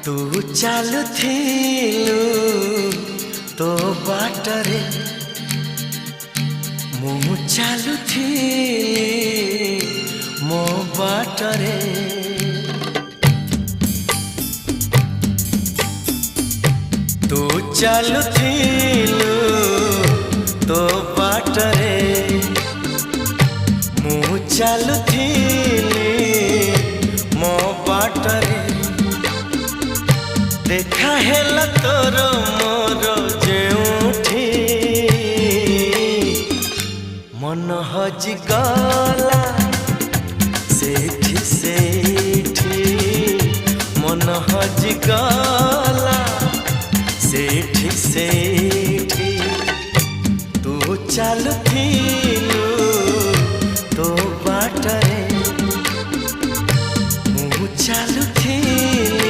तू चालुथिलु तो बाटरे मु चालुथिली मो बाटरे। तू चालुथिलु तो बाटरे मु चालुथिली मो बाटरे। देखा हेला तोर मोर जेउठी मन हजि गला सेठी सेठी मन हजि गला सेठी सेठी। तू चालु